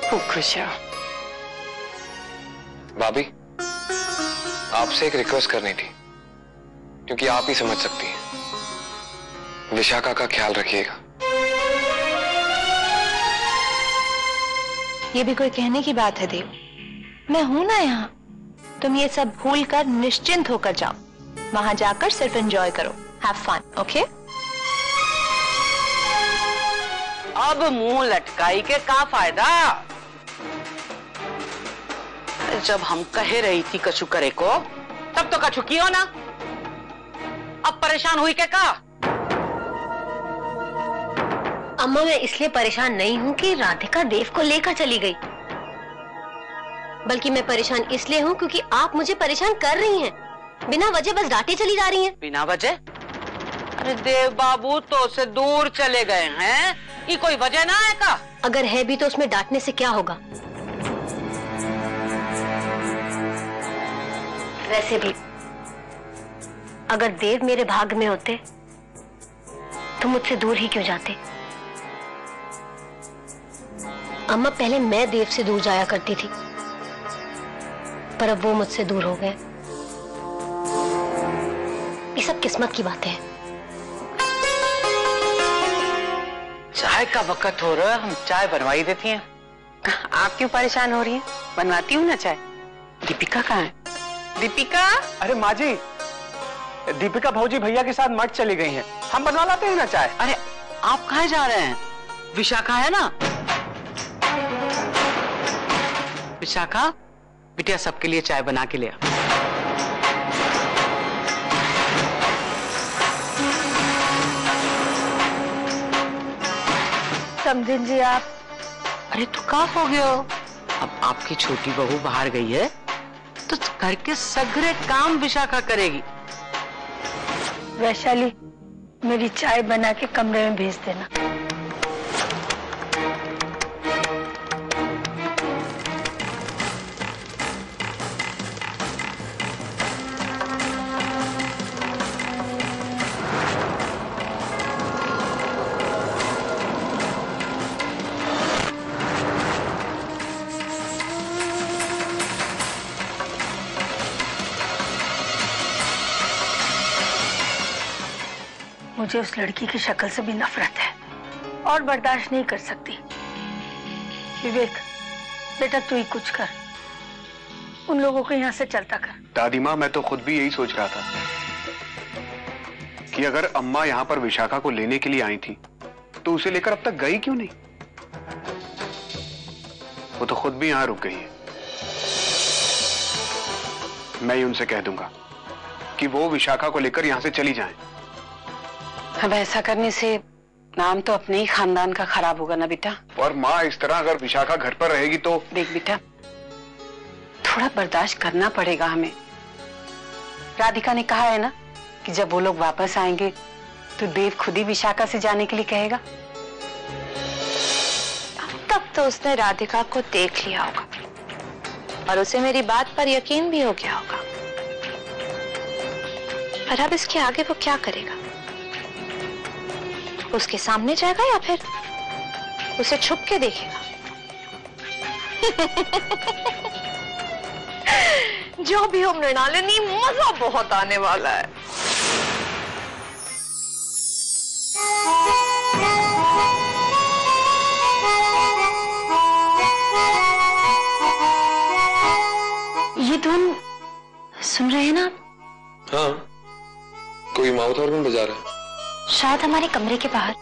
खूब खुश रहो। भाभी, आपसे एक रिक्वेस्ट करनी थी, क्योंकि आप ही समझ सकती हैं। विशाखा का ख्याल रखिएगा। ये भी कोई कहने की बात है देव? मैं हूं ना यहाँ। तुम ये सब भूल कर निश्चिंत होकर जाओ। वहां जाकर सिर्फ एंजॉय करो, हैव फन, ओके? अब मुंह लटकाई के का फायदा? जब हम कहे रही थी कछु करे को, तब तो कछु कियो ना। अब परेशान हुई के का? अम्मा, मैं इसलिए परेशान नहीं हूँ कि राधिका देव को लेकर चली गई, बल्कि मैं परेशान इसलिए हूँ क्योंकि आप मुझे परेशान कर रही हैं। बिना वजह बस डांटे चली जा रही हैं। बिना वजह? अरे देव बाबू तो से दूर चले गए हैं, ये कोई वजह ना है का? अगर है भी तो उसमें डांटने से क्या होगा? वैसे भी अगर देव मेरे भाग्य में होते तो मुझसे दूर ही क्यों जाते? अम्मा, पहले मैं देव से दूर जाया करती थी, पर अब वो मुझसे दूर हो गए। ये सब किस्मत की बातें हैं। चाय का वक्त हो रहा है, हम चाय बनवाई देती हैं। आप क्यों परेशान हो रही हैं? बनवाती हूँ ना चाय। दीपिका कहाँ है? दीपिका? अरे माँ जी, दीपिका भौजी भैया के साथ मठ चली गई हैं। हम बनवा लाते हैं ना चाय। अरे आप कहाँ जा रहे हैं? विशाखा है ना? विशाखा, बिटिया सबके लिए चाय बना के ले आ। समझें जी आप? अरे तू कहाँ हो गयो? अब आपकी छोटी बहू बाहर गई है तो घर के सगरे काम विशाखा करेगी। वैशाली, मेरी चाय बना के कमरे में भेज देना। मुझे उस लड़की की शक्ल से भी नफरत है और बर्दाश्त नहीं कर सकती। विवेक, बेटा तू ही कुछ कर, उन लोगों को यहाँ से चलता कर। दादी माँ, मैं तो खुद भी यही सोच रहा था कि अगर अम्मा यहाँ पर विशाखा को लेने के लिए आई थी तो उसे लेकर अब तक गई क्यों नहीं? वो तो खुद भी यहाँ रुक गई है। मैं ही उनसे कह दूंगा कि वो विशाखा को लेकर यहाँ से चली जाएं। अब ऐसा करने से नाम तो अपने ही खानदान का खराब होगा ना बेटा। और माँ, इस तरह अगर विशाखा घर पर रहेगी तो? देख बेटा, थोड़ा बर्दाश्त करना पड़ेगा हमें। राधिका ने कहा है ना कि जब वो लोग वापस आएंगे तो देव खुद ही विशाखा से जाने के लिए कहेगा। अब तक तो उसने राधिका को देख लिया होगा और उसे मेरी बात पर यकीन भी हो गया होगा, पर अब इसके आगे वो क्या करेगा? उसके सामने जाएगा या फिर उसे छुप के देखेगा? जो भी हो मृणालिनी, मजा बहुत आने वाला है। ये धुन सुन रहे हैं ना? हाँ, कोई माउथ ऑर्गन बजा रहा है। शायद हमारे कमरे के बाहर।